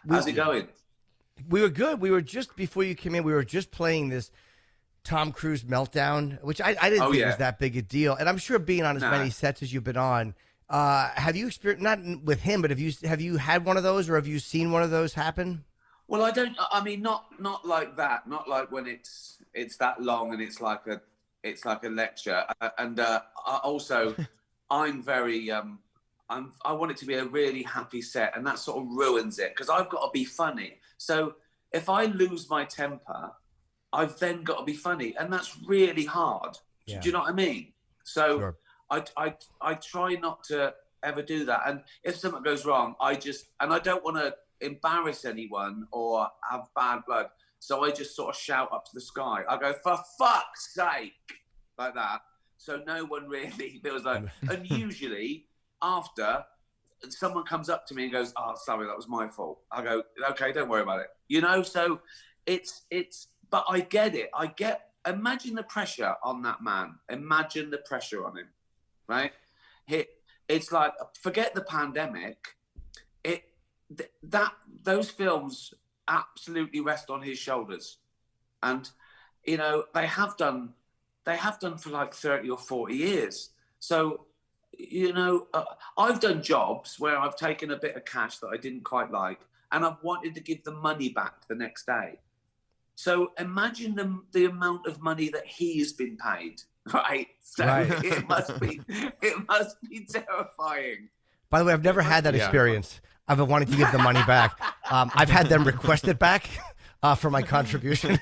How's it going? We were good. We were just, before you came in, we were just playing this Tom Cruise meltdown, which I didn't think was that big a deal. And I'm sure being on as many sets as you've been on, have you experienced, not with him, but have you had one of those, or have you seen one of those happen? Well, I mean, not like that. Not like when it's that long and it's like a lecture. And also, I'm very I want it to be a really happy set, and that sort of ruins it because I've got to be funny. So if I lose my temper, I've then got to be funny, and that's really hard. Yeah. Do you know what I mean? So sure. I try not to ever do that. And if something goes wrong, I don't want to embarrass anyone or have bad blood. So I just sort of shout up to the sky. I go, for fuck's sake, like that. So no one really feels like, and usually after, someone comes up to me and goes, oh, sorry, that was my fault. I go, okay, don't worry about it. You know, so but I get it. Imagine the pressure on that man. Imagine the pressure on him, right? It's like, forget the pandemic. Those films absolutely rest on his shoulders. And, you know, they have done for like 30 or 40 years. So, you know, I've done jobs where I've taken a bit of cash that I didn't quite like, and I've wanted to give the money back the next day. So imagine the amount of money that he's been paid, right? So right. It must be terrifying. By the way, I've never had that experience. I've been wanting to give the money back. I've had them request it back for my contribution.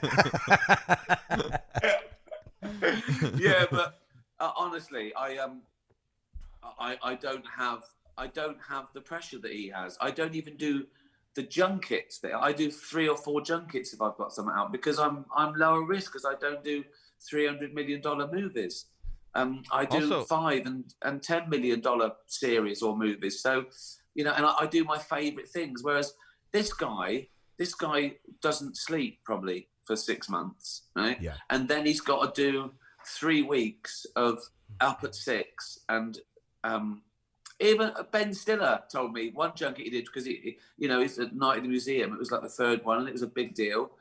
Yeah, but honestly, I don't have the pressure that he has. I don't even do the junkets there. I do 3 or 4 junkets if I've got something out, because I'm lower risk, because I don't do $300 million movies. I do also $5 and $10 million series or movies. So, you know, and I do my favorite things. Whereas this guy doesn't sleep probably for 6 months, right? Yeah. And then he's got to do 3 weeks of up at 6. And even Ben Stiller told me one junket he did, because he, you know, it's a night in the museum. It was like the 3rd one, and it was a big deal.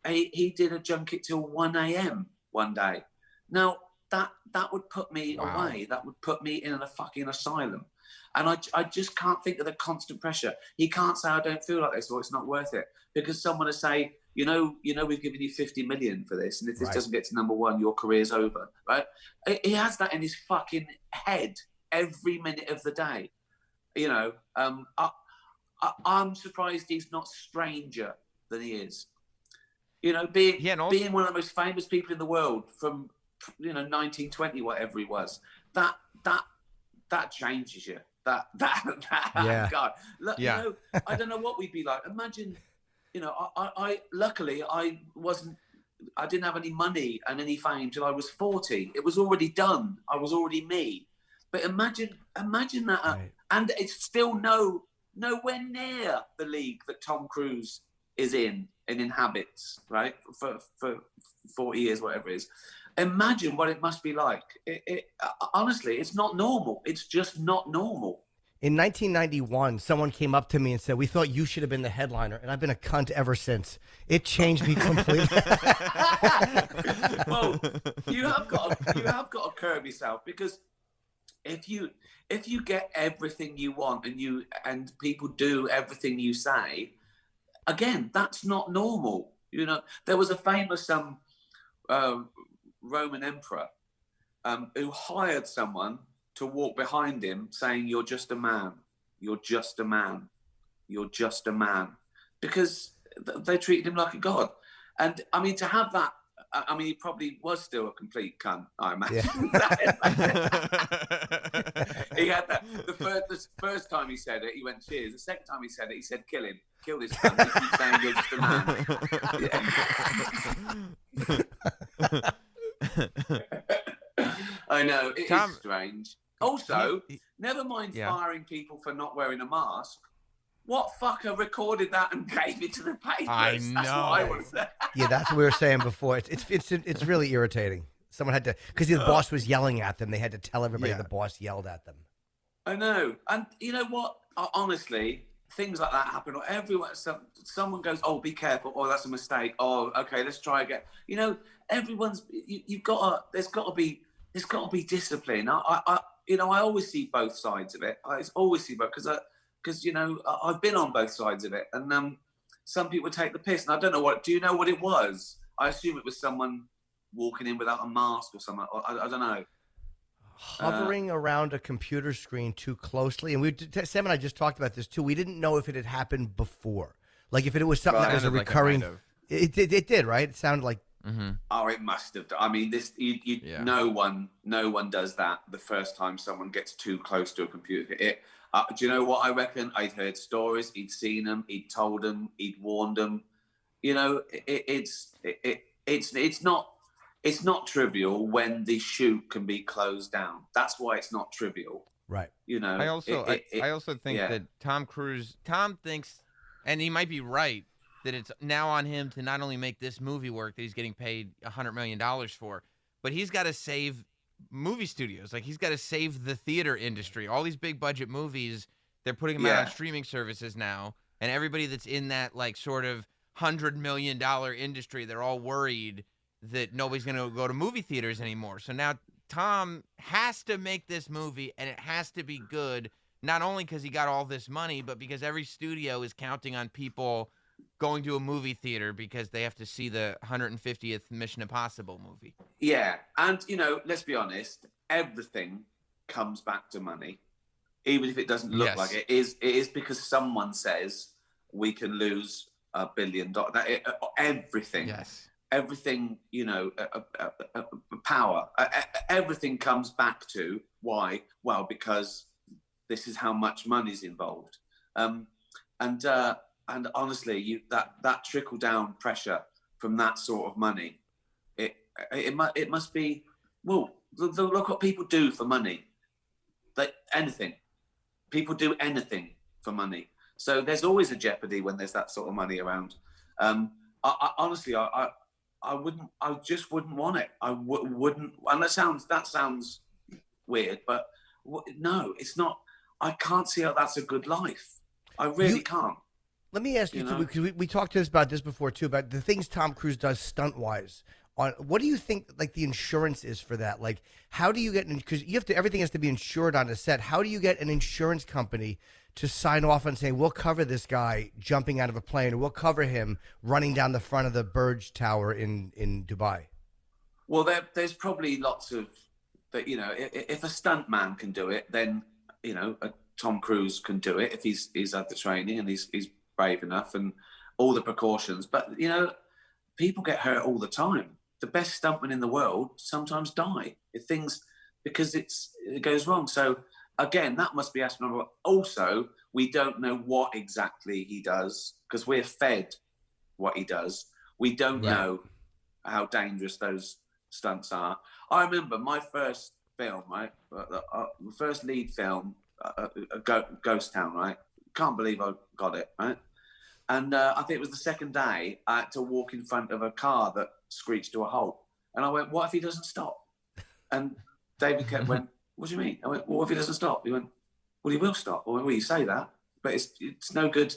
He did a junket till 1 a.m. one day. Now that would put me away. That would put me in a fucking asylum. And I just can't think of the constant pressure. He can't say, I don't feel like this, or it's not worth it, because someone will say, you know, we've given you 50 million for this, and if this doesn't get to #1, your career's over, right? He has that in his fucking head every minute of the day. You know, I'm surprised he's not stranger than he is. You know, being one of the most famous people in the world from, you know, 1920, whatever he was, that changes you. That yeah. God, look, yeah. You know, I don't know what we'd be like. Imagine, you know, I luckily I didn't have any money and any fame till I was 40. It was already done. I was already me. But imagine that, right. And it's still nowhere near the league that Tom Cruise is in and inhabits, right? For 40 years, whatever it is. Imagine what it must be like. Honestly, it's not normal. It's just not normal. In 1991, someone came up to me and said, we thought you should have been the headliner. And I've been a cunt ever since. It changed me completely. Well, you have got to curb yourself, because if you get everything you want and people do everything you say, again, that's not normal. You know, there was a famous Roman emperor who hired someone to walk behind him saying, you're just a man, you're just a man, you're just a man, because they treated him like a god. And I mean, to have that, I mean, he probably was still a complete cunt, I imagine. Yeah. He had that. The first time he said it, he went, cheers. The second time he said it, he said, kill him. Kill this cunt. He keeps saying, you're just a man. I know, it is strange. Also, never mind firing people for not wearing a mask. What fucker recorded that and gave it to the papers? I know. That's what I want to say. Yeah, that's what we were saying before. It's really irritating. Someone had to, because the boss was yelling at them. They had to tell everybody the boss yelled at them. I know. And you know what? Honestly, things like that happen, or everyone, someone goes, "Oh, be careful," or "That's a mistake." Oh, okay, let's try again. You know, everyone's. You've got to. There's got to be discipline. I always see both sides of it. I always see both because you know I've been on both sides of it, and some people take the piss, and I don't know what. Do you know what it was? I assume it was someone walking in without a mask or something. I don't know. Hovering around a computer screen too closely, and Sam and I just talked about this too. We didn't know if it had happened before, like if it was something that was a recurring. It did, right? It sounded like. Mm-hmm. Oh, it must have. I mean, no one does that the first time someone gets too close to a computer. Do you know what I reckon? I'd heard stories. He'd seen them. He'd told them. He'd warned them. You know, it's not trivial when the shoot can be closed down. That's why it's not trivial. Right. You know. I also think that Tom thinks, and he might be right, that it's now on him to not only make this movie work that he's getting paid $100 million for, but he's got to save movie studios. Like, he's got to save the theater industry. All these big budget movies, they're putting them out on streaming services now, and everybody that's in that like sort of $100 million industry, they're all worried that nobody's going to go to movie theaters anymore. So now Tom has to make this movie, and it has to be good, not only because he got all this money, but because every studio is counting on people going to a movie theater because they have to see the 150th Mission Impossible movie. Yeah, and, you know, let's be honest, everything comes back to money, even if it doesn't look like it. It is because someone says we can lose $1 billion. Everything. Yes. Everything, you know, power, everything comes back to why? Well, because this is how much money's involved. And honestly, that trickle down pressure from that sort of money, it must be, well, look what people do for money. Anything. People do anything for money. So there's always a jeopardy when there's that sort of money around. Honestly, I just wouldn't want it. I wouldn't. And that sounds weird, but no, it's not. I can't see how that's a good life. I really can't. Let me ask you, because we talked about this before too, about the things Tom Cruise does stunt wise. What do you think, like, the insurance is for that? Like, how do you get? Because everything has to be insured on a set. How do you get an insurance company to sign off on saying, we'll cover this guy jumping out of a plane, or we'll cover him running down the front of the Burj Tower in Dubai? Well, there's probably lots of that. You know, if a stunt man can do it, then, you know, Tom Cruise can do it if he's had the training and he's brave enough and all the precautions. But, you know, people get hurt all the time. The best stuntmen in the world sometimes die because it goes wrong. So again, that must be astronomical. Also, we don't know what exactly he does because we're fed what he does. We don't know how dangerous those stunts are. I remember my first film, right? The first lead film, Ghost Town, right? Can't believe I got it, right? And I think it was the second day I had to walk in front of a car that screeched to a halt. And I went, what if he doesn't stop? And David kept went, what do you mean? I went, well, what if he doesn't stop? He went, well, he will stop. I went, well, you say that, but it's no good.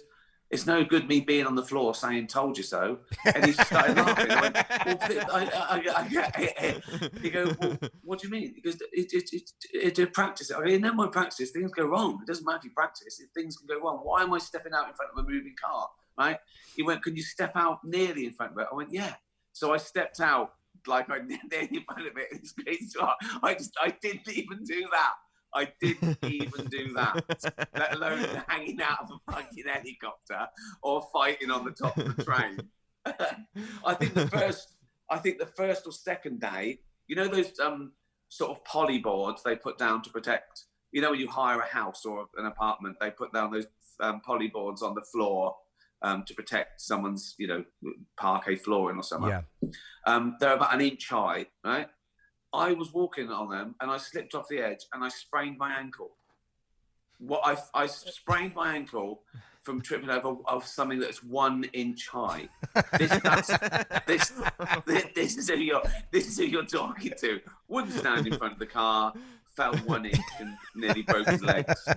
It's no good me being on the floor saying, told you so. And he started laughing. I went, well, I get it. He goes, well, what do you mean? He goes, it practice it. I go, never mind practice. Things go wrong. It doesn't matter if you practice. Things can go wrong. Why am I stepping out in front of a moving car? Right? He went, can you step out nearly in front of it? I went, yeah. So I stepped out like I nearly in front of it. It's crazy. I didn't even do that. I didn't even do that, let alone hanging out of a fucking helicopter or fighting on the top of the train. I think the first or second day, you know those sort of poly boards they put down to protect, you know, when you hire a house or an apartment, they put down those poly boards on the floor to protect someone's, you know, parquet flooring or something. Yeah. They're about an inch high, right? I was walking on them and I slipped off the edge and I sprained my ankle. I sprained my ankle from tripping over of something that's 1 inch high. This is who you're talking to. Wouldn't stand in front of the car, fell 1 inch and nearly broke his legs.